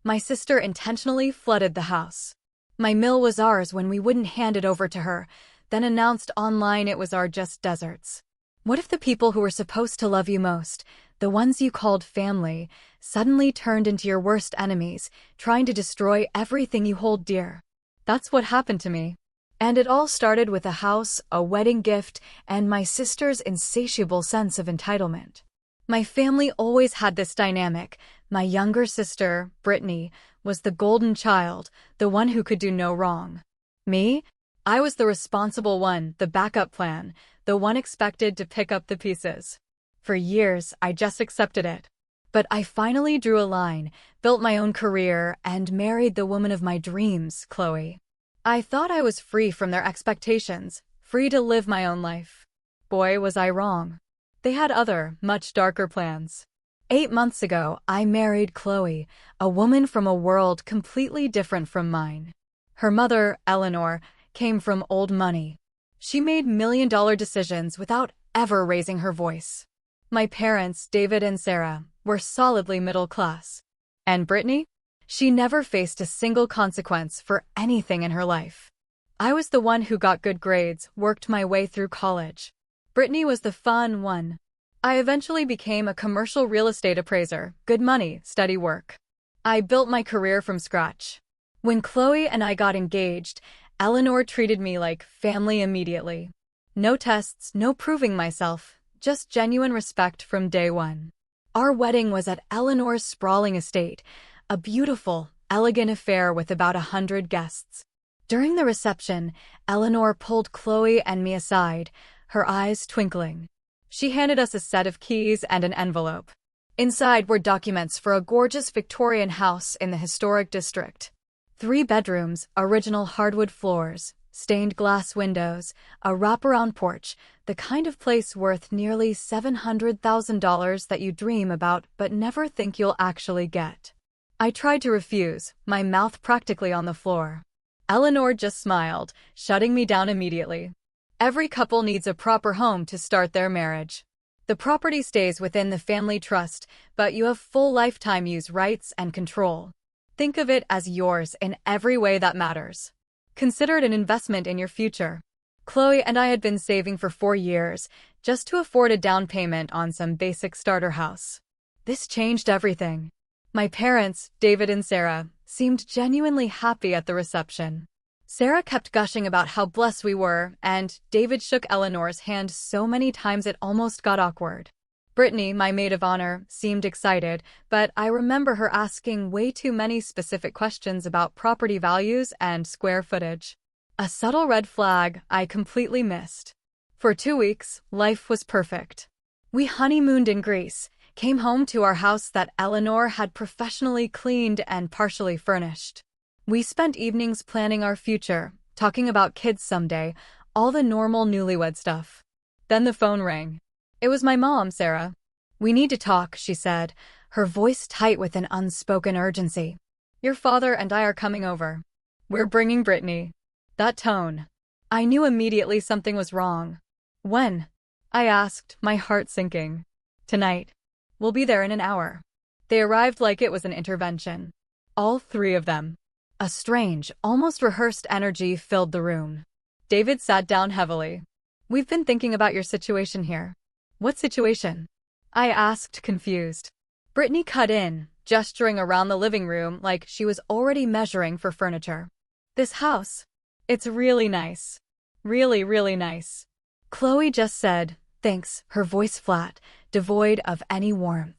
My sister intentionally flooded the house. My mill was ours when we wouldn't hand it over to her, then announced online it was our just deserts. What if the people who were supposed to love you most, the ones you called family, suddenly turned into your worst enemies, trying to destroy everything you hold dear? That's what happened to me. And it all started with a house, a wedding gift, and my sister's insatiable sense of entitlement. My family always had this dynamic. My younger sister, Brittany, was the golden child, the one who could do no wrong. Me? I was the responsible one, the backup plan, the one expected to pick up the pieces. For years, I just accepted it. But I finally drew a line, built my own career, and married the woman of my dreams, Chloe. I thought I was free from their expectations, free to live my own life. Boy, was I wrong. They had other, much darker plans. 8 months ago, I married Chloe, a woman from a world completely different from mine. Her mother, Eleanor, came from old money. She made million-dollar decisions without ever raising her voice. My parents, David and Sarah, were solidly middle class. And Brittany? She never faced a single consequence for anything in her life. I was the one who got good grades, worked my way through college. Brittany was the fun one. I eventually became a commercial real estate appraiser, good money, steady work. I built my career from scratch. When Chloe and I got engaged, Eleanor treated me like family immediately. No tests, no proving myself, just genuine respect from day one. Our wedding was at Eleanor's sprawling estate, a beautiful, elegant affair with about 100 guests. During the reception, Eleanor pulled Chloe and me aside, her eyes twinkling. She handed us a set of keys and an envelope. Inside were documents for a gorgeous Victorian house in the historic district. 3 bedrooms, original hardwood floors, stained glass windows, a wraparound porch, the kind of place worth nearly $700,000 that you dream about but never think you'll actually get. I tried to refuse, my mouth practically on the floor. Eleanor just smiled, shutting me down immediately. Every couple needs a proper home to start their marriage. The property stays within the family trust, but you have full lifetime use rights and control. Think of it as yours in every way that matters. Consider it an investment in your future. Chloe and I had been saving for 4 years, just to afford a down payment on some basic starter house. This changed everything. My parents, David and Sarah, seemed genuinely happy at the reception. Sarah kept gushing about how blessed we were, and David shook Eleanor's hand so many times it almost got awkward. Brittany, my maid of honor, seemed excited, but I remember her asking way too many specific questions about property values and square footage. A subtle red flag I completely missed. For 2 weeks, life was perfect. We honeymooned in Greece, came home to our house that Eleanor had professionally cleaned and partially furnished. We spent evenings planning our future, talking about kids someday, all the normal newlywed stuff. Then the phone rang. It was my mom, Sarah. "We need to talk," she said, her voice tight with an unspoken urgency. "Your father and I are coming over. We're bringing Brittany." That tone. I knew immediately something was wrong. "When?" I asked, my heart sinking. "Tonight. We'll be there in an hour." They arrived like it was an intervention. All 3 of them. A strange, almost rehearsed energy filled the room. David sat down heavily. "We've been thinking about your situation here." "What situation?" I asked, confused. Brittany cut in, gesturing around the living room like she was already measuring for furniture. "This house. It's really nice. Really, really nice." Chloe just said, "Thanks," her voice flat, devoid of any warmth.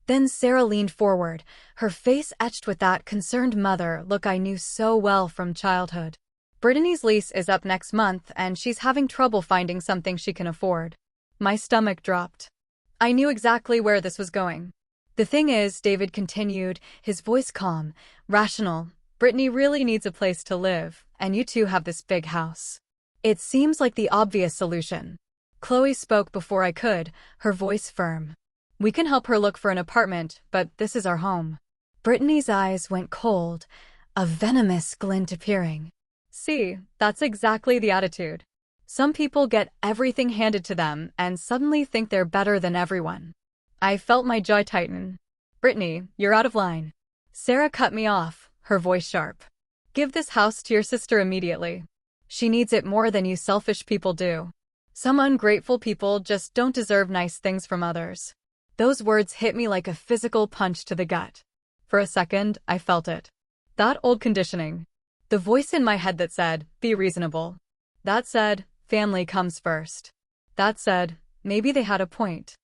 Then Sarah leaned forward, her face etched with that concerned mother look I knew so well from childhood. "Brittany's lease is up next month, and she's having trouble finding something she can afford." My stomach dropped. I knew exactly where this was going. "The thing is," David continued, his voice calm, rational, "Brittany really needs a place to live, and you 2 have this big house. It seems like the obvious solution." Chloe spoke before I could, her voice firm. "We can help her look for an apartment, but this is our home." Brittany's eyes went cold, a venomous glint appearing. "See, that's exactly the attitude. Some people get everything handed to them and suddenly think they're better than everyone." I felt my jaw tighten. "Brittany, you're out of line." Sarah cut me off, her voice sharp. Give this house to your sister immediately. She needs it more than you selfish people do. Some ungrateful people just don't deserve nice things from others. Those words hit me like a physical punch to the gut. For a second, I felt it. That old conditioning. The voice in my head that said, be reasonable. That said, family comes first. That said, maybe they had a point.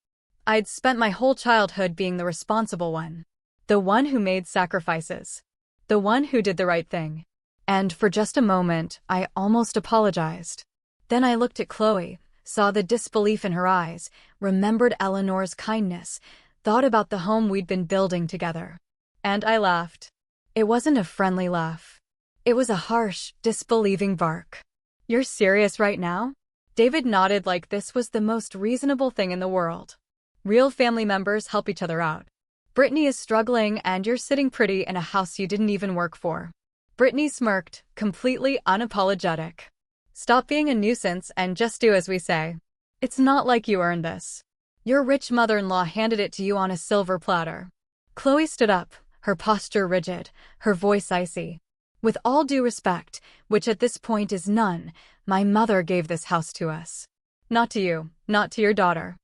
I'd spent my whole childhood being the responsible one. The one who made sacrifices. The one who did the right thing. And for just a moment, I almost apologized. Then I looked at Chloe, saw the disbelief in her eyes, remembered Eleanor's kindness, thought about the home we'd been building together. And I laughed. It wasn't a friendly laugh. It was a harsh, disbelieving bark. You're serious right now? David nodded like this was the most reasonable thing in the world. Real family members help each other out. Brittany is struggling and you're sitting pretty in a house you didn't even work for. Brittany smirked, completely unapologetic. Stop being a nuisance and just do as we say. It's not like you earned this. Your rich mother-in-law handed it to you on a silver platter. Chloe stood up, her posture rigid, her voice icy. With all due respect, which at this point is none, my mother gave this house to us. Not to you, not to your daughter.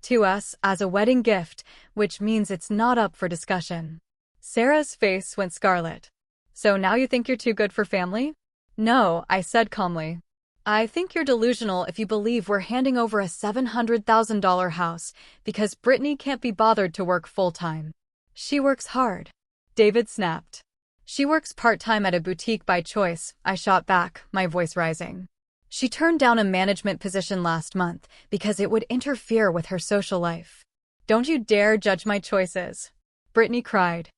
To us as a wedding gift, which means it's not up for discussion. Sarah's face went scarlet. So now you think you're too good for family? No, I said calmly. I think you're delusional if you believe we're handing over a $700,000 house because Brittany can't be bothered to work full-time. She works hard. David snapped. She works part-time at a boutique by choice, I shot back, my voice rising. She turned down a management position last month because it would interfere with her social life. Don't you dare judge my choices, Brittany cried.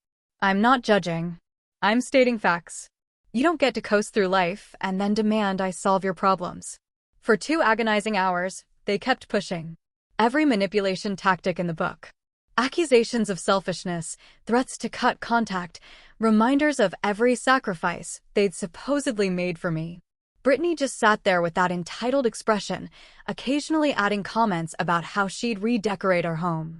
I'm not judging. I'm stating facts. You don't get to coast through life and then demand I solve your problems. For 2 agonizing hours, they kept pushing. Every manipulation tactic in the book. Accusations of selfishness, threats to cut contact, reminders of every sacrifice they'd supposedly made for me. Brittany just sat there with that entitled expression, occasionally adding comments about how she'd redecorate our home.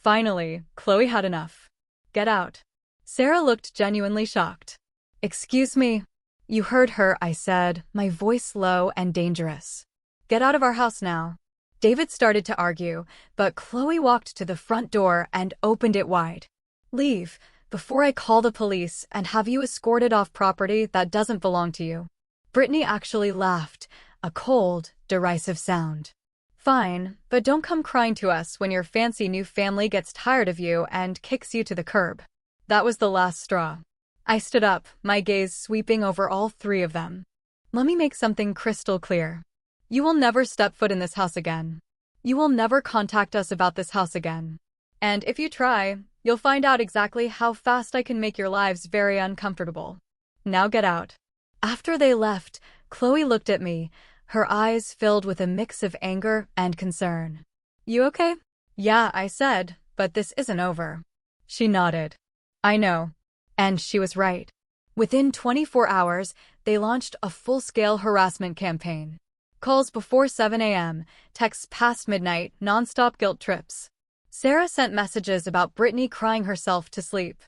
Finally, Chloe had enough. Get out. Sarah looked genuinely shocked. Excuse me. You heard her, I said, my voice low and dangerous. Get out of our house now. David started to argue, but Chloe walked to the front door and opened it wide. Leave, before I call the police and have you escorted off property that doesn't belong to you. Brittany actually laughed, a cold, derisive sound. Fine, but don't come crying to us when your fancy new family gets tired of you and kicks you to the curb. That was the last straw. I stood up, my gaze sweeping over all 3 of them. Let me make something crystal clear. You will never step foot in this house again. You will never contact us about this house again. And if you try, you'll find out exactly how fast I can make your lives very uncomfortable. Now get out. After they left, Chloe looked at me, her eyes filled with a mix of anger and concern. You okay? Yeah, I said, but this isn't over. She nodded. I know. And she was right. Within 24 hours, they launched a full-scale harassment campaign. Calls before 7 a.m., texts past midnight, non-stop guilt trips. Sarah sent messages about Brittany crying herself to sleep.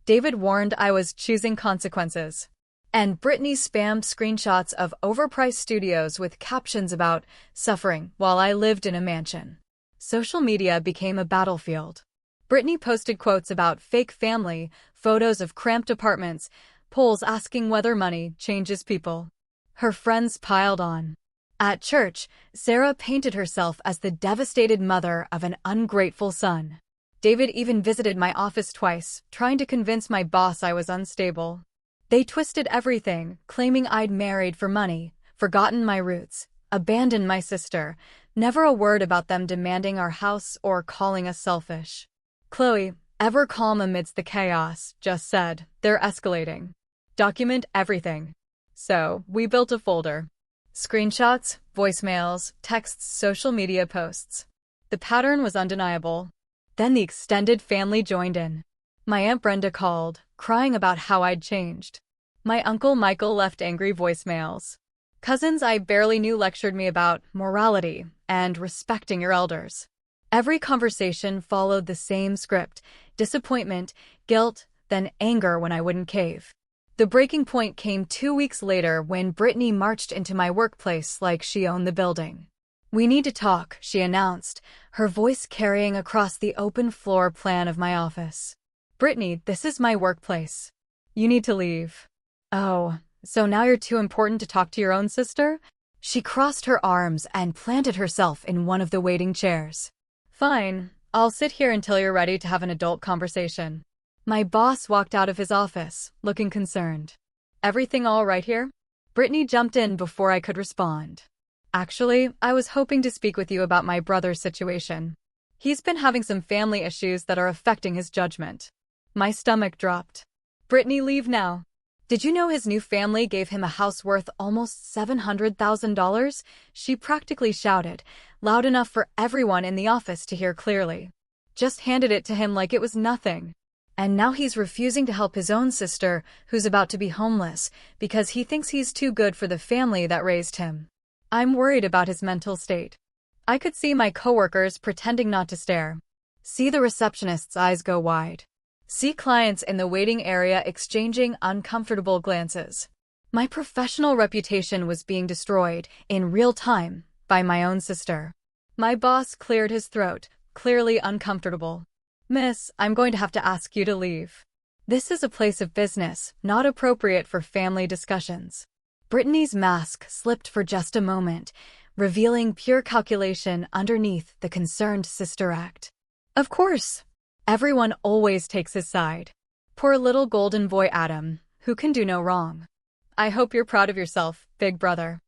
David warned I was choosing consequences. And Brittany spammed screenshots of overpriced studios with captions about suffering while I lived in a mansion. Social media became a battlefield. Brittany posted quotes about fake family, photos of cramped apartments, polls asking whether money changes people. Her friends piled on. At church, Sarah painted herself as the devastated mother of an ungrateful son. David even visited my office twice, trying to convince my boss I was unstable. They twisted everything, claiming I'd married for money, forgotten my roots, abandoned my sister, never a word about them demanding our house or calling us selfish. Chloe, ever calm amidst the chaos, just said, they're escalating. Document everything. So, we built a folder. Screenshots, voicemails, texts, social media posts. The pattern was undeniable. Then the extended family joined in. My Aunt Brenda called, crying about how I'd changed. My Uncle Michael left angry voicemails. Cousins I barely knew lectured me about morality and respecting your elders. Every conversation followed the same script: disappointment, guilt, then anger when I wouldn't cave. The breaking point came 2 weeks later when Brittany marched into my workplace like she owned the building. "We need to talk," she announced, her voice carrying across the open floor plan of my office. "Brittany, this is my workplace. You need to leave." "Oh, so now you're too important to talk to your own sister?" She crossed her arms and planted herself in one of the waiting chairs. "Fine, I'll sit here until you're ready to have an adult conversation." My boss walked out of his office, looking concerned. "Everything all right here?" Brittany jumped in before I could respond. "Actually, I was hoping to speak with you about my brother's situation. He's been having some family issues that are affecting his judgment." My stomach dropped. "Brittany, leave now. Did you know his new family gave him a house worth almost $700,000? She practically shouted, loud enough for everyone in the office to hear clearly. Just handed it to him like it was nothing. And now he's refusing to help his own sister, who's about to be homeless, because he thinks he's too good for the family that raised him. I'm worried about his mental state." I could see my coworkers pretending not to stare. See the receptionist's eyes go wide. See clients in the waiting area exchanging uncomfortable glances. My professional reputation was being destroyed, in real time, by my own sister. My boss cleared his throat, clearly uncomfortable. "Miss, I'm going to have to ask you to leave. This is a place of business, not appropriate for family discussions." Brittany's mask slipped for just a moment, revealing pure calculation underneath the concerned sister act. Of course. Everyone always takes his side. Poor little golden boy Adam, who can do no wrong. "I hope you're proud of yourself, big brother.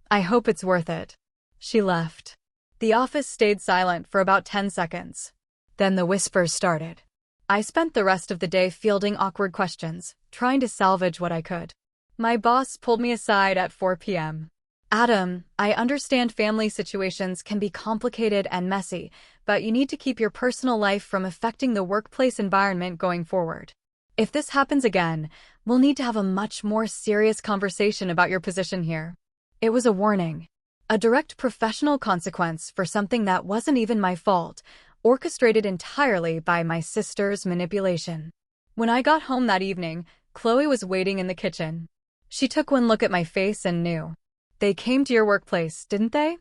I hope it's worth it." She left. The office stayed silent for about 10 seconds. Then the whispers started. I spent the rest of the day fielding awkward questions, trying to salvage what I could. My boss pulled me aside at 4 p.m. "Adam, I understand family situations can be complicated and messy, but you need to keep your personal life from affecting the workplace environment going forward. If this happens again, we'll need to have a much more serious conversation about your position here." It was a warning. A direct professional consequence for something that wasn't even my fault, orchestrated entirely by my sister's manipulation. When I got home that evening, Chloe was waiting in the kitchen. She took one look at my face and knew. "They came to your workplace, didn't they?"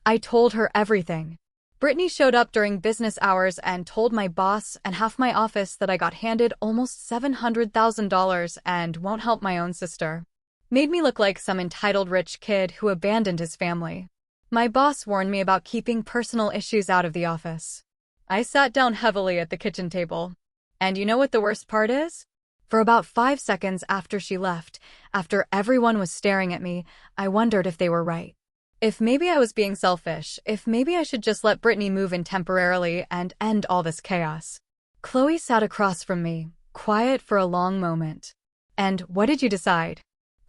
I told her everything. Brittany showed up during business hours and told my boss and half my office that I got handed almost $700,000 and won't help my own sister. Made me look like some entitled rich kid who abandoned his family. My boss warned me about keeping personal issues out of the office. I sat down heavily at the kitchen table. And you know what the worst part is? For about 5 seconds after she left, after everyone was staring at me, I wondered if they were right. If maybe I was being selfish, if maybe I should just let Brittany move in temporarily and end all this chaos. Chloe sat across from me, quiet for a long moment. "And what did you decide?"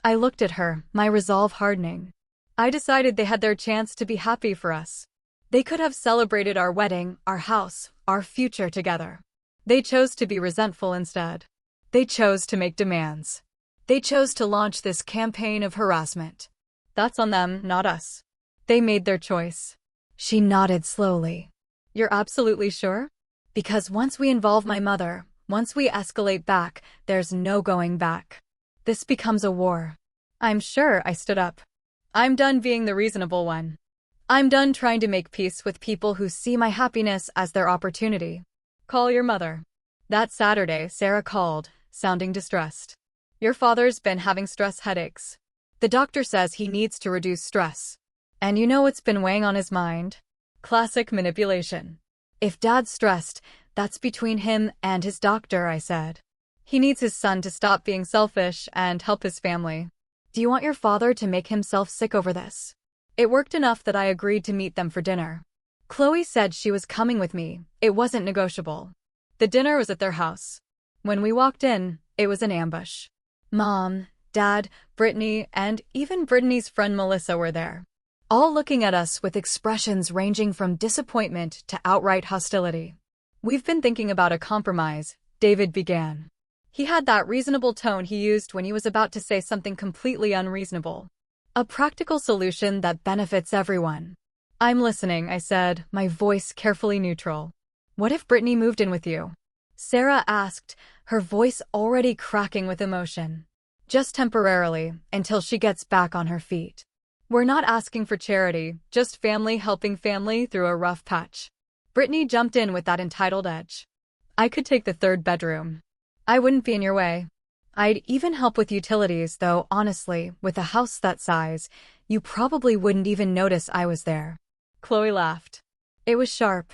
I looked at her, my resolve hardening. "I decided they had their chance to be happy for us. They could have celebrated our wedding, our house, our future together. They chose to be resentful instead. They chose to make demands. They chose to launch this campaign of harassment. That's on them, not us. They made their choice." She nodded slowly. "You're absolutely sure? Because once we involve my mother, once we escalate back, there's no going back. This becomes a war." "I'm sure," I stood up. "I'm done being the reasonable one. I'm done trying to make peace with people who see my happiness as their opportunity. Call your mother." That Saturday, Sarah called, sounding distressed. "Your father's been having stress headaches. The doctor says he needs to reduce stress. And you know what's been weighing on his mind? Classic manipulation. If Dad's stressed, that's between him and his doctor," I said. "He needs his son to stop being selfish and help his family. Do you want your father to make himself sick over this?" It worked enough that I agreed to meet them for dinner. Chloe said she was coming with me. It wasn't negotiable. The dinner was at their house. When we walked in, it was an ambush. Mom, Dad, Brittany, and even Brittany's friend Melissa were there. All looking at us with expressions ranging from disappointment to outright hostility. "We've been thinking about a compromise," David began. He had that reasonable tone he used when he was about to say something completely unreasonable. "A practical solution that benefits everyone." "I'm listening," I said, my voice carefully neutral. "What if Brittany moved in with you? Sarah asked, her voice already cracking with emotion. Just temporarily, until she gets back on her feet. We're not asking for charity, just family helping family through a rough patch. Brittany jumped in with that entitled edge. I could take the third bedroom. I wouldn't be in your way. I'd even help with utilities, though honestly, with a house that size, you probably wouldn't even notice I was there. Chloe laughed. It was sharp.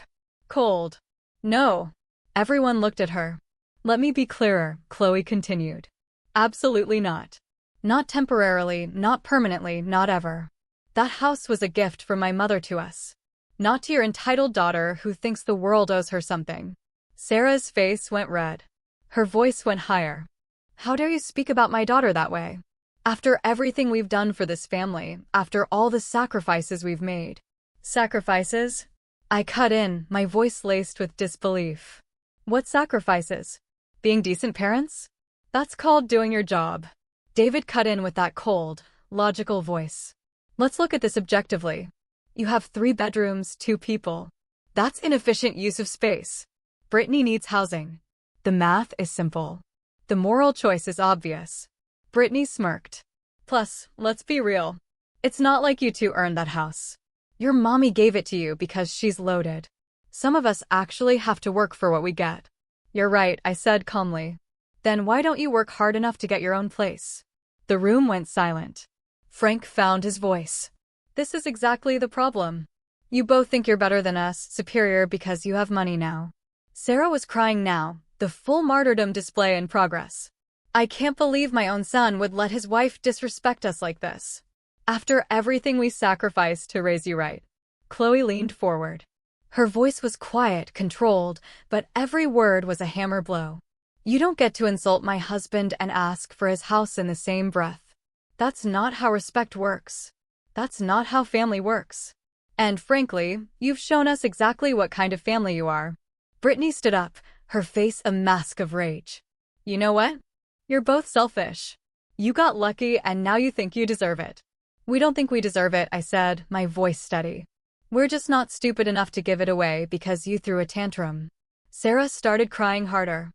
Cold. No. Everyone looked at her. Let me be clearer, Chloe continued. Absolutely not. Not temporarily, not permanently, not ever. That house was a gift from my mother to us. Not to your entitled daughter who thinks the world owes her something. Sarah's face went red. Her voice went higher. How dare you speak about my daughter that way? After everything we've done for this family, after all the sacrifices we've made. Sacrifices? I cut in, my voice laced with disbelief. What sacrifices? Being decent parents? That's called doing your job. David cut in with that cold, logical voice. Let's look at this objectively. You have 3 bedrooms, 2 people. That's inefficient use of space. Brittany needs housing. The math is simple. The moral choice is obvious. Brittany smirked. Plus, let's be real. It's not like you two earned that house. Your mommy gave it to you because she's loaded. Some of us actually have to work for what we get. You're right, I said calmly. Then why don't you work hard enough to get your own place? The room went silent. Frank found his voice. This is exactly the problem. You both think you're better than us, superior because you have money now. Sarah was crying now, the full martyrdom display in progress. I can't believe my own son would let his wife disrespect us like this. After everything we sacrificed to raise you right. Chloe leaned forward. Her voice was quiet, controlled, but every word was a hammer blow. You don't get to insult my husband and ask for his house in the same breath. That's not how respect works. That's not how family works. And frankly, you've shown us exactly what kind of family you are. Brittany stood up, her face a mask of rage. You know what? You're both selfish. You got lucky and now you think you deserve it. We don't think we deserve it, I said, my voice steady. We're just not stupid enough to give it away because you threw a tantrum. Sarah started crying harder.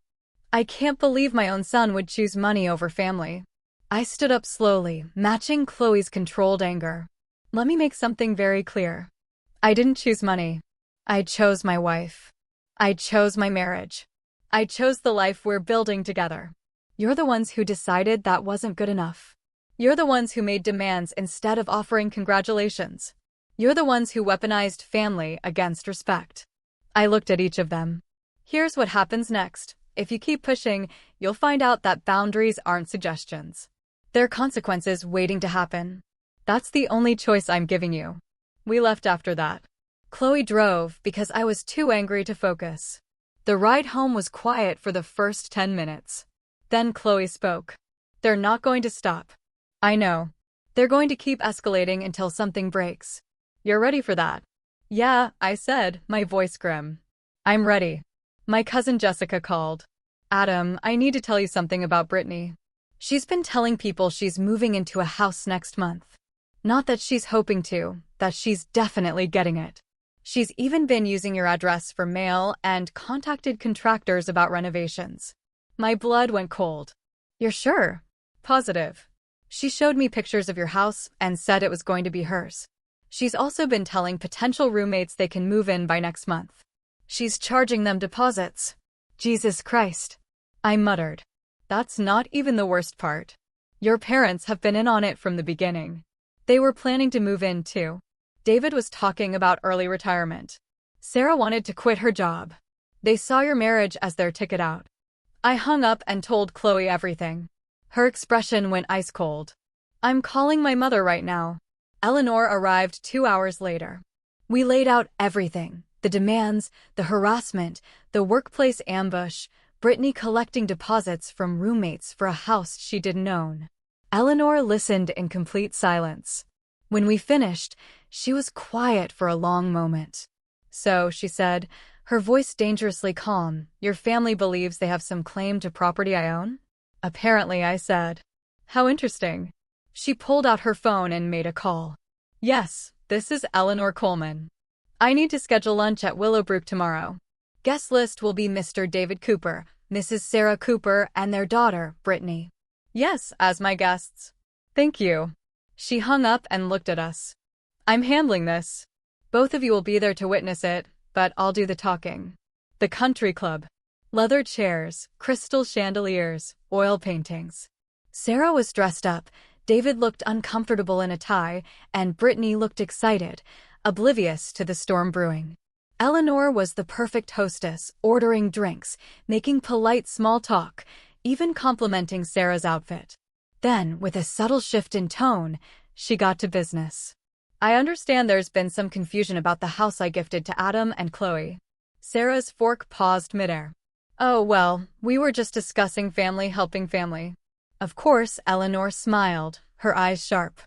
I can't believe my own son would choose money over family. I stood up slowly, matching Chloe's controlled anger. Let me make something very clear. I didn't choose money. I chose my wife. I chose my marriage. I chose the life we're building together. You're the ones who decided that wasn't good enough. You're the ones who made demands instead of offering congratulations. You're the ones who weaponized family against respect. I looked at each of them. Here's what happens next. If you keep pushing, you'll find out that boundaries aren't suggestions. They're consequences waiting to happen. That's the only choice I'm giving you. We left after that. Chloe drove because I was too angry to focus. The ride home was quiet for the first 10 minutes. Then Chloe spoke. They're not going to stop. I know. They're going to keep escalating until something breaks. You're ready for that? Yeah, I said, my voice grim. I'm ready. My cousin Jessica called. Adam, I need to tell you something about Brittany. She's been telling people she's moving into a house next month. Not that she's hoping to, that she's definitely getting it. She's even been using your address for mail and contacted contractors about renovations. My blood went cold. You're sure? Positive. She showed me pictures of your house and said it was going to be hers. She's also been telling potential roommates they can move in by next month. She's charging them deposits. Jesus Christ. I muttered. That's not even the worst part. Your parents have been in on it from the beginning. They were planning to move in too. David was talking about early retirement. Sarah wanted to quit her job. They saw your marriage as their ticket out. I hung up and told Chloe everything. Her expression went ice cold. I'm calling my mother right now. Eleanor arrived 2 hours later. We laid out everything. The demands, the harassment, the workplace ambush, Brittany collecting deposits from roommates for a house she didn't own. Eleanor listened in complete silence. When we finished, she was quiet for a long moment. So, she said, her voice dangerously calm, your family believes they have some claim to property I own? Apparently, I said. How interesting. She pulled out her phone and made a call. Yes, this is Eleanor Coleman. I need to schedule lunch at Willowbrook tomorrow. Guest list will be Mr. David Cooper, Mrs. Sarah Cooper, and their daughter, Brittany. Yes, as my guests. Thank you. She hung up and looked at us. I'm handling this. Both of you will be there to witness it, but I'll do the talking. The country club. Leather chairs, crystal chandeliers, oil paintings. Sarah was dressed up, David looked uncomfortable in a tie, and Brittany looked excited, oblivious to the storm brewing. Eleanor was the perfect hostess, ordering drinks, making polite small talk, even complimenting Sarah's outfit. Then, with a subtle shift in tone, she got to business. I understand there's been some confusion about the house I gifted to Adam and Chloe. Sarah's fork paused midair. Oh, well, we were just discussing family helping family. Of course, Eleanor smiled, her eyes sharp.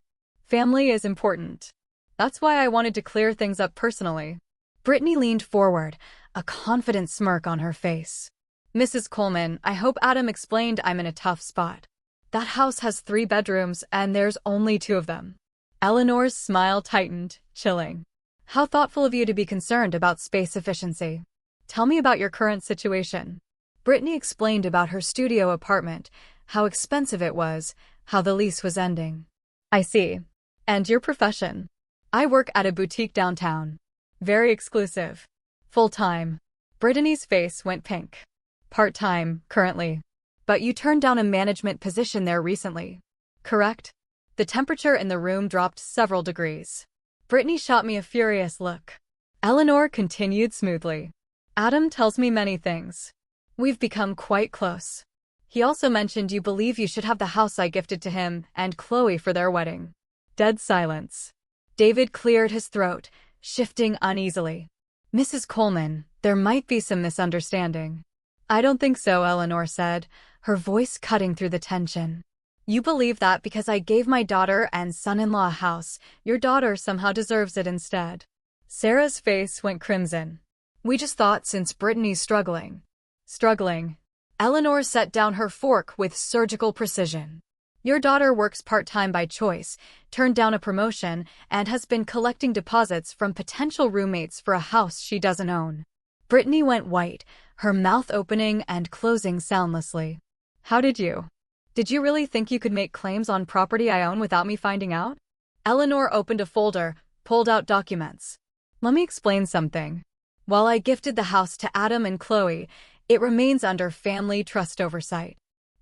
Family is important. That's why I wanted to clear things up personally. Brittany leaned forward, a confident smirk on her face. Mrs. Coleman, I hope Adam explained I'm in a tough spot. That house has 3 bedrooms, and there's only 2 of them. Eleanor's smile tightened, chilling. How thoughtful of you to be concerned about space efficiency. Tell me about your current situation. Brittany explained about her studio apartment, how expensive it was, how the lease was ending. I see. And your profession? I work at a boutique downtown. Very exclusive. Full-time. Brittany's face went pink. Part-time, currently. But you turned down a management position there recently. Correct? The temperature in the room dropped several degrees. Brittany shot me a furious look. Eleanor continued smoothly. Adam tells me many things. We've become quite close. He also mentioned you believe you should have the house I gifted to him and Chloe for their wedding. Dead silence. David cleared his throat, shifting uneasily. Mrs. Coleman, there might be some misunderstanding. I don't think so, Eleanor said, her voice cutting through the tension. You believe that because I gave my daughter and son-in-law a house, your daughter somehow deserves it instead. Sarah's face went crimson. We just thought since Brittany's struggling. Struggling. Eleanor set down her fork with surgical precision. Your daughter works part-time by choice, turned down a promotion, and has been collecting deposits from potential roommates for a house she doesn't own. Brittany went white, her mouth opening and closing soundlessly. How did you? Did you really think you could make claims on property I own without me finding out? Eleanor opened a folder, pulled out documents. Let me explain something. While I gifted the house to Adam and Chloe, it remains under family trust oversight.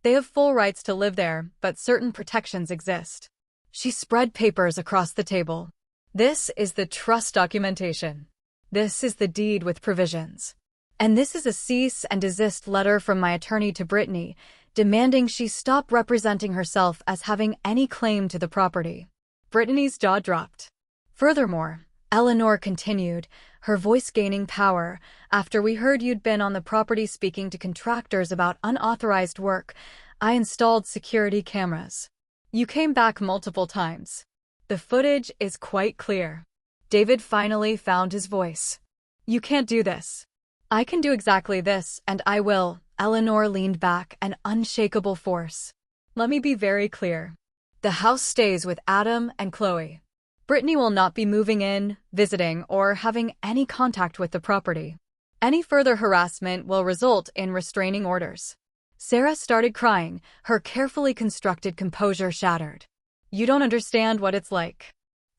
They have full rights to live there, but certain protections exist. She spread papers across the table. This is the trust documentation. This is the deed with provisions. And this is a cease and desist letter from my attorney to Brittany, demanding she stop representing herself as having any claim to the property. Brittany's jaw dropped. Furthermore, Eleanor continued, her voice gaining power, after we heard you'd been on the property speaking to contractors about unauthorized work, I installed security cameras. You came back multiple times. The footage is quite clear. David finally found his voice. You can't do this. I can do exactly this, and I will. Eleanor leaned back, an unshakable force. Let me be very clear. The house stays with Adam and Chloe. Brittany will not be moving in, visiting, or having any contact with the property. Any further harassment will result in restraining orders. Sarah started crying, her carefully constructed composure shattered. You don't understand what it's like.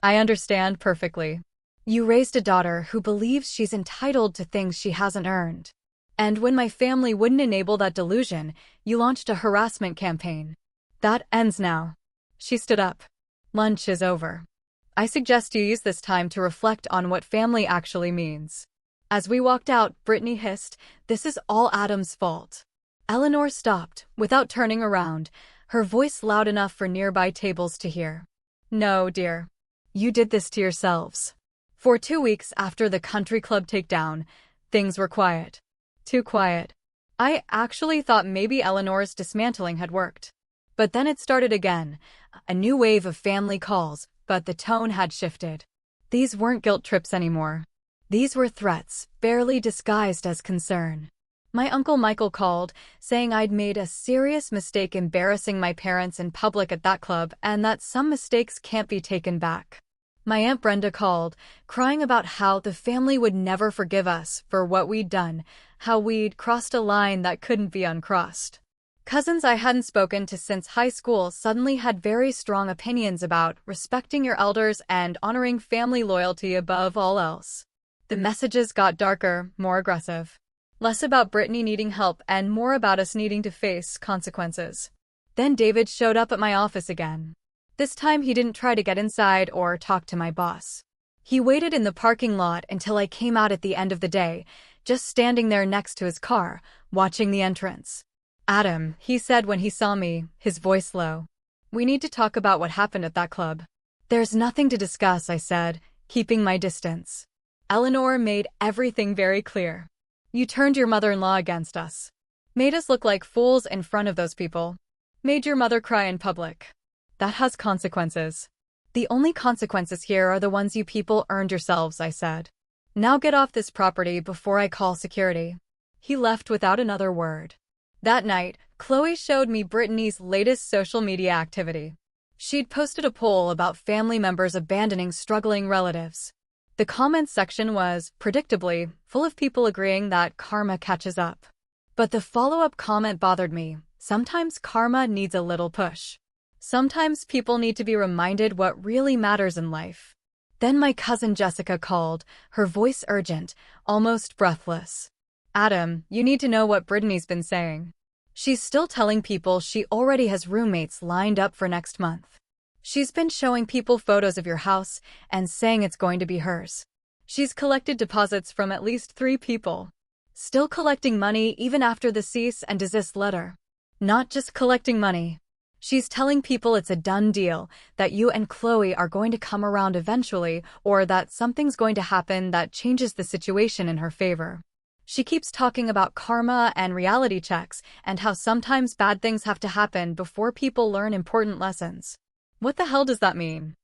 I understand perfectly. You raised a daughter who believes she's entitled to things she hasn't earned. And when my family wouldn't enable that delusion, you launched a harassment campaign. That ends now. She stood up. Lunch is over. I suggest you use this time to reflect on what family actually means. As we walked out, Brittany hissed, "This is all Adam's fault." Eleanor stopped, without turning around, her voice loud enough for nearby tables to hear. No, dear. You did this to yourselves. For 2 weeks after the country club takedown, things were quiet. Too quiet. I actually thought maybe Eleanor's dismantling had worked. But then it started again, a new wave of family calls, but the tone had shifted. These weren't guilt trips anymore. These were threats, barely disguised as concern. My Uncle Michael called, saying I'd made a serious mistake embarrassing my parents in public at that club and that some mistakes can't be taken back. My Aunt Brenda called, crying about how the family would never forgive us for what we'd done, how we'd crossed a line that couldn't be uncrossed. Cousins I hadn't spoken to since high school suddenly had very strong opinions about respecting your elders and honoring family loyalty above all else. The messages got darker, more aggressive. Less about Brittany needing help and more about us needing to face consequences. Then David showed up at my office again. This time he didn't try to get inside or talk to my boss. He waited in the parking lot until I came out at the end of the day, just standing there next to his car, watching the entrance. "Adam," he said when he saw me, his voice low. "We need to talk about what happened at that club." "There's nothing to discuss," I said, keeping my distance. "Eleanor made everything very clear. You turned your mother-in-law against us. Made us look like fools in front of those people. Made your mother cry in public. That has consequences." "The only consequences here are the ones you people earned yourselves," I said. "Now get off this property before I call security." He left without another word. That night, Chloe showed me Brittany's latest social media activity. She'd posted a poll about family members abandoning struggling relatives. The comments section was, predictably, full of people agreeing that karma catches up. But the follow-up comment bothered me. Sometimes karma needs a little push. Sometimes people need to be reminded what really matters in life. Then my cousin Jessica called, her voice urgent, almost breathless. "Adam, you need to know what Brittany's been saying. She's still telling people she already has roommates lined up for next month. She's been showing people photos of your house and saying it's going to be hers. She's collected deposits from at least 3 people. Still collecting money even after the cease and desist letter. Not just collecting money. She's telling people it's a done deal, that you and Chloe are going to come around eventually, or that something's going to happen that changes the situation in her favor. She keeps talking about karma and reality checks and how sometimes bad things have to happen before people learn important lessons." "What the hell does that mean?"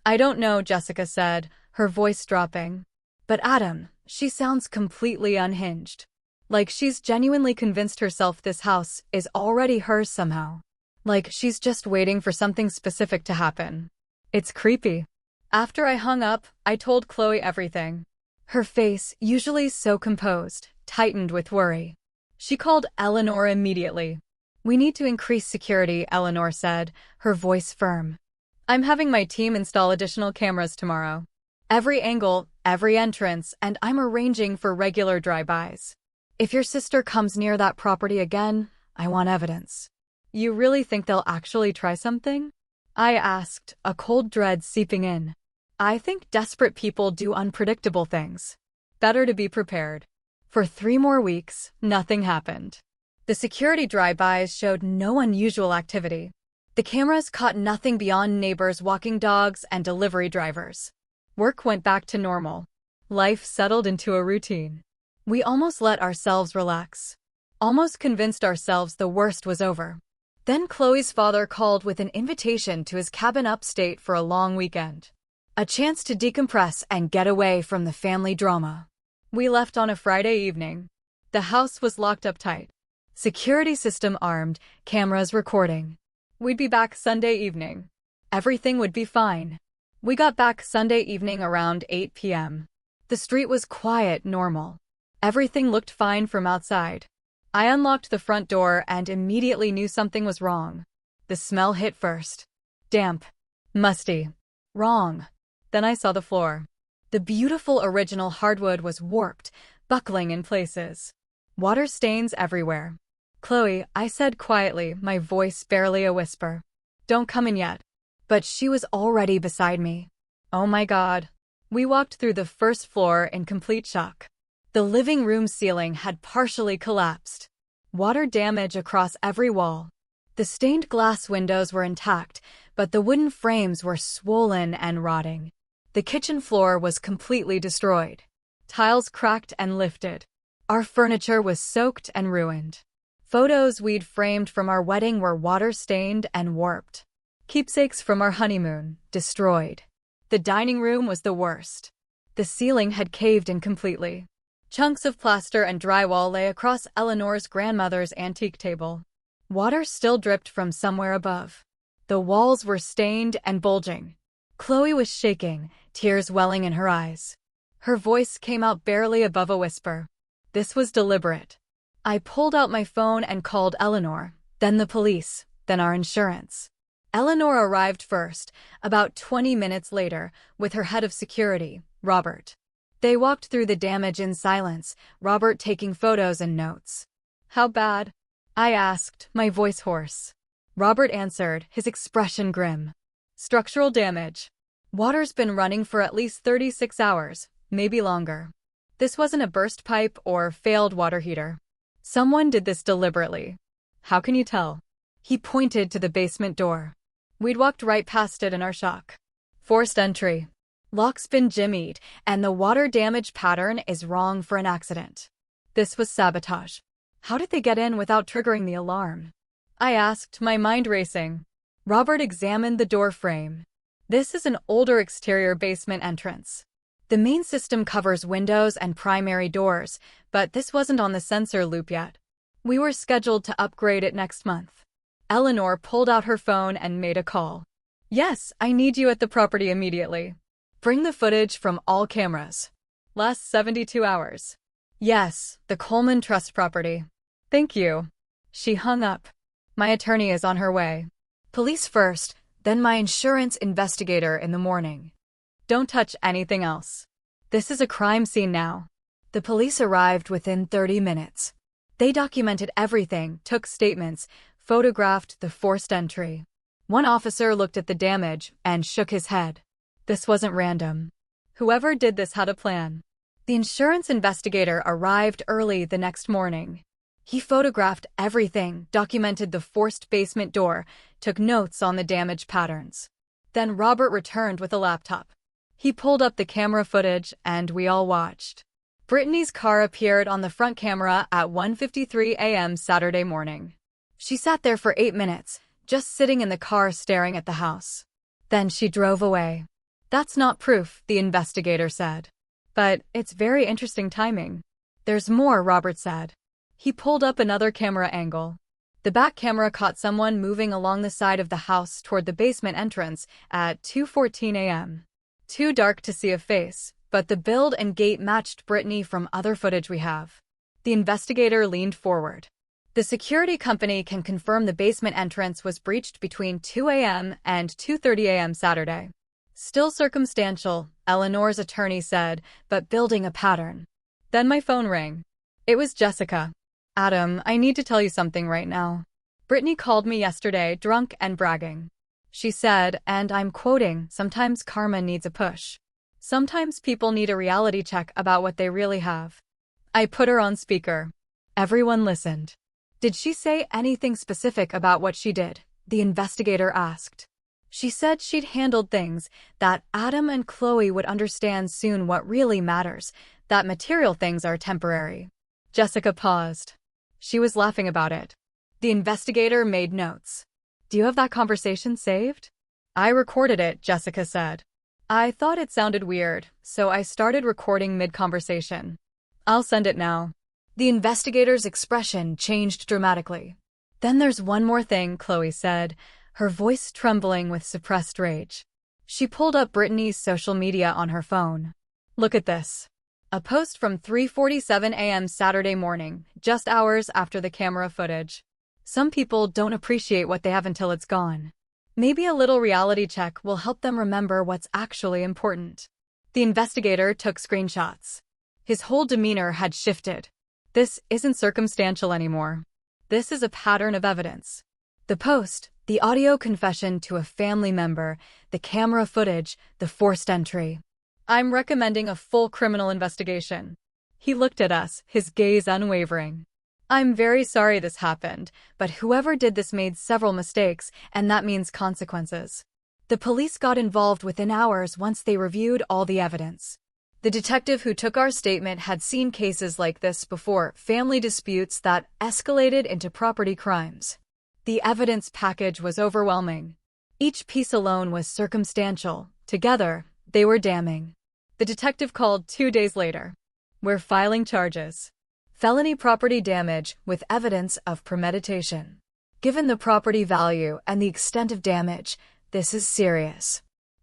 "I don't know," Jessica said, her voice dropping. "But Adam, she sounds completely unhinged. Like she's genuinely convinced herself this house is already hers somehow. Like she's just waiting for something specific to happen. It's creepy." After I hung up, I told Chloe everything. Her face, usually so composed, tightened with worry. She called Eleanor immediately. "We need to increase security," Eleanor said, her voice firm. "I'm having my team install additional cameras tomorrow. Every angle, every entrance, and I'm arranging for regular drive-bys. If your sister comes near that property again, I want evidence." "You really think they'll actually try something?" I asked, a cold dread seeping in. "I think desperate people do unpredictable things. Better to be prepared." For 3 more weeks, nothing happened. The security drive-bys showed no unusual activity. The cameras caught nothing beyond neighbors walking dogs and delivery drivers. Work went back to normal. Life settled into a routine. We almost let ourselves relax. Almost convinced ourselves the worst was over. Then Chloe's father called with an invitation to his cabin upstate for a long weekend. A chance to decompress and get away from the family drama. We left on a Friday evening. The house was locked up tight. Security system armed, cameras recording. We'd be back Sunday evening. Everything would be fine. We got back Sunday evening around 8 p.m. The street was quiet, normal. Everything looked fine from outside. I unlocked the front door and immediately knew something was wrong. The smell hit first. Damp. Musty. Wrong. Then I saw the floor. The beautiful original hardwood was warped, buckling in places. Water stains everywhere. "Chloe," I said quietly, my voice barely a whisper. "Don't come in yet." But she was already beside me. Oh my God. We walked through the first floor in complete shock. The living room ceiling had partially collapsed. Water damage across every wall. The stained glass windows were intact, but the wooden frames were swollen and rotting. The kitchen floor was completely destroyed. Tiles cracked and lifted. Our furniture was soaked and ruined. Photos we'd framed from our wedding were water-stained and warped. Keepsakes from our honeymoon, destroyed. The dining room was the worst. The ceiling had caved in completely. Chunks of plaster and drywall lay across Eleanor's grandmother's antique table. Water still dripped from somewhere above. The walls were stained and bulging. Chloe was shaking, tears welling in her eyes. Her voice came out barely above a whisper. This was deliberate. I pulled out my phone and called Eleanor, then the police, then our insurance. Eleanor arrived first, about 20 minutes later, with her head of security, Robert. They walked through the damage in silence, Robert taking photos and notes. How bad? I asked, my voice hoarse. Robert answered, his expression grim. Structural damage. Water's been running for at least 36 hours, maybe longer. This wasn't a burst pipe or failed water heater. Someone did this deliberately. How can you tell? He pointed to the basement door. We'd walked right past it in our shock. Forced entry. Lock's been jimmied, and the water damage pattern is wrong for an accident. This was sabotage. How did they get in without triggering the alarm? I asked, my mind racing. Robert examined the door frame. This is an older exterior basement entrance. The main system covers windows and primary doors, but this wasn't on the sensor loop yet. We were scheduled to upgrade it next month. Eleanor pulled out her phone and made a call. Yes, I need you at the property immediately. Bring the footage from all cameras. Last 72 hours. Yes, the Coleman Trust property. Thank you. She hung up. My attorney is on her way. Police first, then my insurance investigator in the morning. Don't touch anything else. This is a crime scene now. The police arrived within 30 minutes. They documented everything, took statements, photographed the forced entry. One officer looked at the damage and shook his head. This wasn't random. Whoever did this had a plan. The insurance investigator arrived early the next morning. He photographed everything, documented the forced basement door, took notes on the damage patterns. Then Robert returned with a laptop. He pulled up the camera footage, and we all watched. Brittany's car appeared on the front camera at 1:53 a.m. Saturday morning. She sat there for 8 minutes, just sitting in the car staring at the house. Then she drove away. That's not proof, the investigator said. But it's very interesting timing. There's more, Robert said. He pulled up another camera angle. The back camera caught someone moving along the side of the house toward the basement entrance at 2:14 a.m. Too dark to see a face, but the build and gait matched Brittany from other footage we have. The investigator leaned forward. The security company can confirm the basement entrance was breached between 2 a.m. and 2:30 a.m. Saturday. Still circumstantial, Eleanor's attorney said, but building a pattern. Then my phone rang. It was Jessica. Adam, I need to tell you something right now. Brittany called me yesterday, drunk and bragging. She said, and I'm quoting, sometimes karma needs a push. Sometimes people need a reality check about what they really have. I put her on speaker. Everyone listened. Did she say anything specific about what she did? The investigator asked. She said she'd handled things, that Adam and Chloe would understand soon what really matters, that material things are temporary. Jessica paused. She was laughing about it. The investigator made notes. Do you have that conversation saved? I recorded it, Jessica said. I thought it sounded weird, so I started recording mid-conversation. I'll send it now. The investigator's expression changed dramatically. Then there's one more thing, Chloe said, her voice trembling with suppressed rage. She pulled up Brittany's social media on her phone. Look at this. A post from 3:47 a.m. Saturday morning, just hours after the camera footage. Some people don't appreciate what they have until it's gone. Maybe a little reality check will help them remember what's actually important. The investigator took screenshots. His whole demeanor had shifted. This isn't circumstantial anymore. This is a pattern of evidence. The post, the audio confession to a family member, the camera footage, the forced entry. I'm recommending a full criminal investigation. He looked at us, his gaze unwavering. I'm very sorry this happened, but whoever did this made several mistakes, and that means consequences. The police got involved within hours once they reviewed all the evidence. The detective who took our statement had seen cases like this before, family disputes that escalated into property crimes. The evidence package was overwhelming. Each piece alone was circumstantial. Together, they were damning. The detective called 2 days later. We're filing charges. Felony property damage with evidence of premeditation. Given the property value and the extent of damage, this is serious.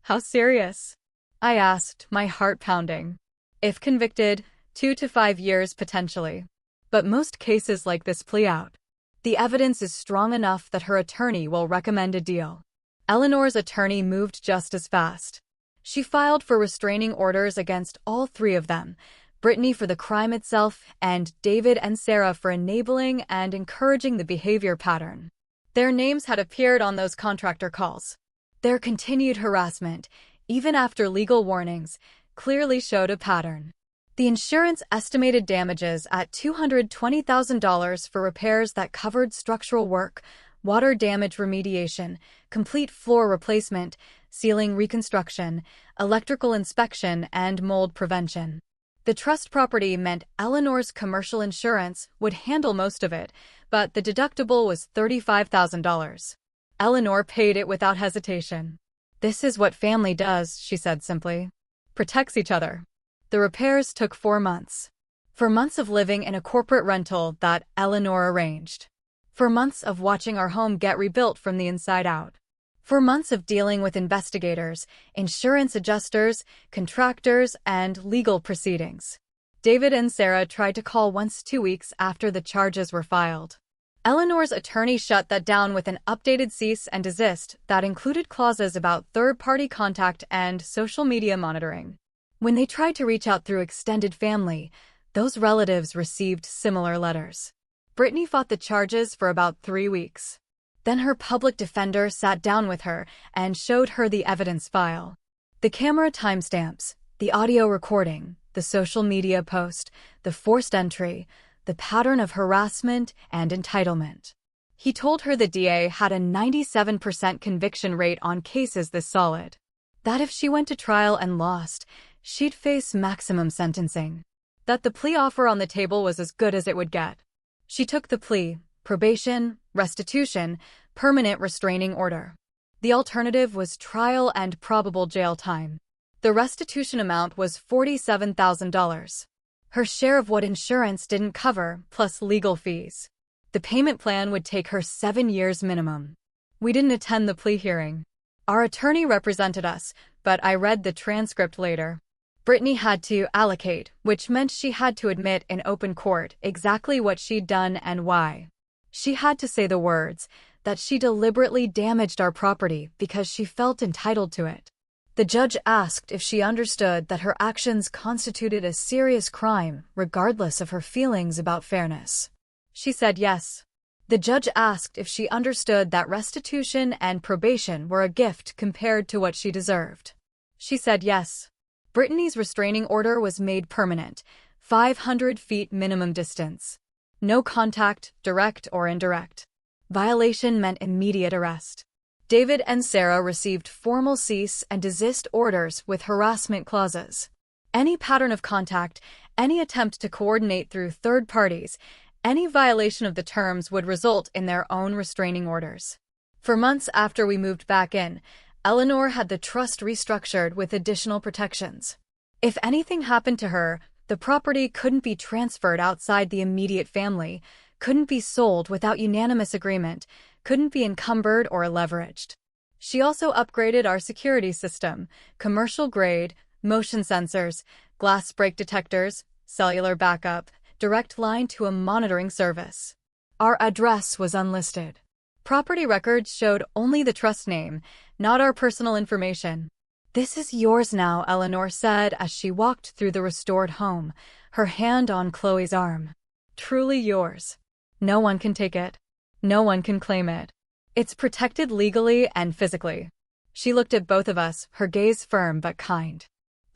How serious? I asked, my heart pounding. If convicted, 2 to 5 years potentially. But most cases like this plea out. The evidence is strong enough that her attorney will recommend a deal. Eleanor's attorney moved just as fast. She filed for restraining orders against all three of them, Brittany for the crime itself and David and Sarah for enabling and encouraging the behavior pattern. Their names had appeared on those contractor calls. Their continued harassment, even after legal warnings, clearly showed a pattern. The insurance estimated damages at $220,000 for repairs that covered structural work, water damage remediation, complete floor replacement, ceiling reconstruction, electrical inspection, and mold prevention. The trust property meant Eleanor's commercial insurance would handle most of it, but the deductible was $35,000. Eleanor paid it without hesitation. "This is what family does," she said simply. "Protects each other." The repairs took 4 months. For months of living in a corporate rental that Eleanor arranged. For months of watching our home get rebuilt from the inside out. For months of dealing with investigators, insurance adjusters, contractors, and legal proceedings. David and Sarah tried to call once 2 weeks after the charges were filed. Eleanor's attorney shut that down with an updated cease and desist that included clauses about third-party contact and social media monitoring. When they tried to reach out through extended family, those relatives received similar letters. Brittany fought the charges for about 3 weeks. Then her public defender sat down with her and showed her the evidence file. The camera timestamps, the audio recording, the social media post, the forced entry, the pattern of harassment and entitlement. He told her the DA had a 97% conviction rate on cases this solid. That if she went to trial and lost, she'd face maximum sentencing. That the plea offer on the table was as good as it would get. She took the plea, probation, restitution, permanent restraining order. The alternative was trial and probable jail time. The restitution amount was $47,000. Her share of what insurance didn't cover, plus legal fees. The payment plan would take her 7 years minimum. We didn't attend the plea hearing. Our attorney represented us, but I read the transcript later. Brittany had to allocate, which meant she had to admit in open court exactly what she'd done and why. She had to say the words, that she deliberately damaged our property because she felt entitled to it. The judge asked if she understood that her actions constituted a serious crime, regardless of her feelings about fairness. She said yes. The judge asked if she understood that restitution and probation were a gift compared to what she deserved. She said yes. Brittany's restraining order was made permanent, 500 feet minimum distance. No contact, direct or indirect. Violation meant immediate arrest. David and Sarah received formal cease and desist orders with harassment clauses. Any pattern of contact, any attempt to coordinate through third parties, any violation of the terms would result in their own restraining orders. For months after we moved back in, Eleanor had the trust restructured with additional protections. If anything happened to her, the property couldn't be transferred outside the immediate family, couldn't be sold without unanimous agreement, couldn't be encumbered or leveraged. She also upgraded our security system, commercial grade, motion sensors, glass break detectors, cellular backup, direct line to a monitoring service. Our address was unlisted. Property records showed only the trust name, not our personal information. "This is yours now," Eleanor said as she walked through the restored home, her hand on Chloe's arm. "Truly yours. No one can take it. No one can claim it. It's protected legally and physically." She looked at both of us, her gaze firm but kind.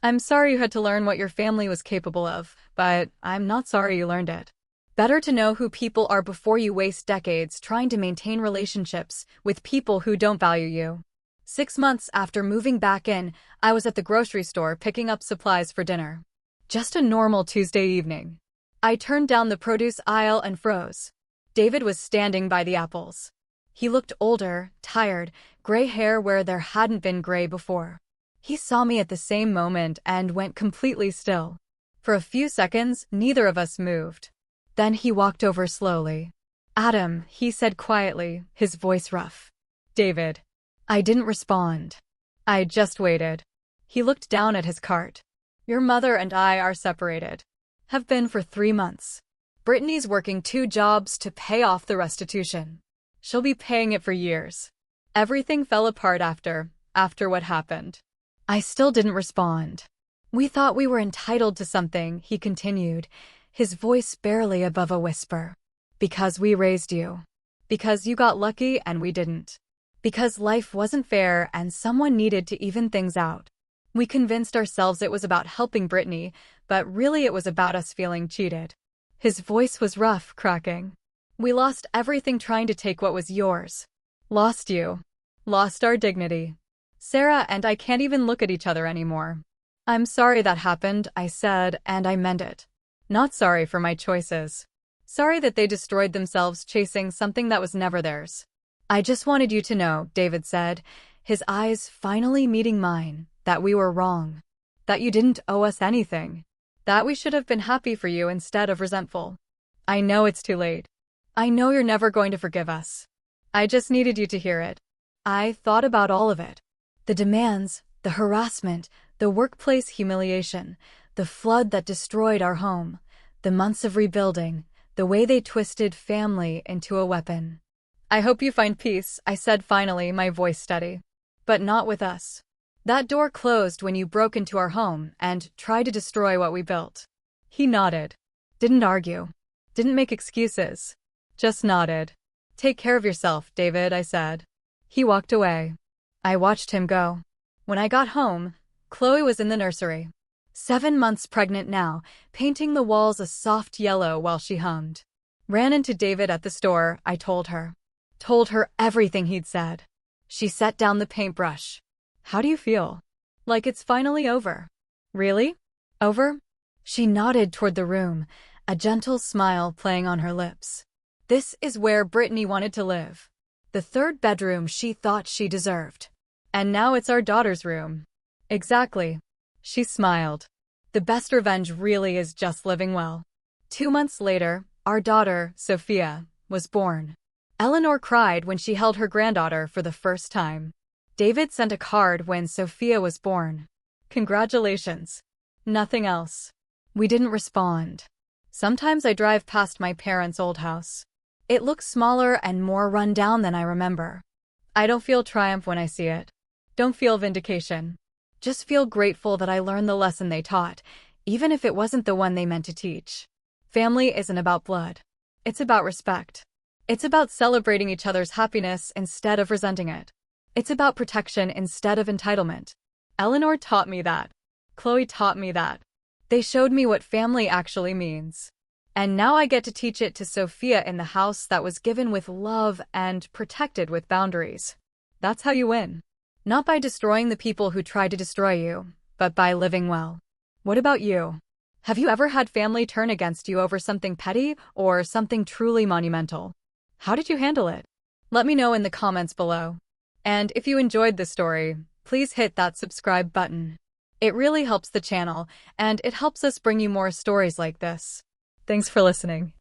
"I'm sorry you had to learn what your family was capable of, but I'm not sorry you learned it. Better to know who people are before you waste decades trying to maintain relationships with people who don't value you." 6 months after moving back in, I was at the grocery store picking up supplies for dinner. Just a normal Tuesday evening. I turned down the produce aisle and froze. David was standing by the apples. He looked older, tired, gray hair where there hadn't been gray before. He saw me at the same moment and went completely still. For a few seconds, neither of us moved. Then he walked over slowly. "Adam," he said quietly, his voice rough. "David." I didn't respond. I just waited. He looked down at his cart. Your mother and I are separated. Have been for 3 months. Brittany's working 2 jobs to pay off the restitution. She'll be paying it for years. Everything fell apart after what happened. I still didn't respond. We thought we were entitled to something, he continued, his voice barely above a whisper. Because we raised you. Because you got lucky and we didn't. Because life wasn't fair and someone needed to even things out. We convinced ourselves it was about helping Brittany, but really it was about us feeling cheated. His voice was rough, cracking. We lost everything trying to take what was yours. Lost you. Lost our dignity. Sarah and I can't even look at each other anymore. I'm sorry that happened, I said, and I meant it. Not sorry for my choices. Sorry that they destroyed themselves chasing something that was never theirs. I just wanted you to know, David said, his eyes finally meeting mine, that we were wrong. That you didn't owe us anything. That we should have been happy for you instead of resentful. I know it's too late. I know you're never going to forgive us. I just needed you to hear it. I thought about all of it. The demands, the harassment, the workplace humiliation, the flood that destroyed our home, the months of rebuilding, the way they twisted family into a weapon. I hope you find peace, I said finally, my voice steady. But not with us. That door closed when you broke into our home and tried to destroy what we built. He nodded. Didn't argue. Didn't make excuses. Just nodded. Take care of yourself, David, I said. He walked away. I watched him go. When I got home, Chloe was in the nursery. 7 months pregnant now, painting the walls a soft yellow while she hummed. Ran into David at the store, I told her. Told her everything he'd said. She set down the paintbrush. How do you feel? Like it's finally over. Really? Over? She nodded toward the room, a gentle smile playing on her lips. This is where Brittany wanted to live. The 3rd bedroom she thought she deserved. And now it's our daughter's room. Exactly. She smiled. The best revenge really is just living well. 2 months later, our daughter, Sophia, was born. Eleanor cried when she held her granddaughter for the first time. David sent a card when Sophia was born. Congratulations. Nothing else. We didn't respond. Sometimes I drive past my parents' old house. It looks smaller and more run down than I remember. I don't feel triumph when I see it. Don't feel vindication. Just feel grateful that I learned the lesson they taught, even if it wasn't the one they meant to teach. Family isn't about blood. It's about respect. It's about celebrating each other's happiness instead of resenting it. It's about protection instead of entitlement. Eleanor taught me that. Chloe taught me that. They showed me what family actually means. And now I get to teach it to Sophia in the house that was given with love and protected with boundaries. That's how you win. Not by destroying the people who tried to destroy you, but by living well. What about you? Have you ever had family turn against you over something petty or something truly monumental? How did you handle it? Let me know in the comments below. And if you enjoyed this story, please hit that subscribe button. It really helps the channel, and it helps us bring you more stories like this. Thanks for listening.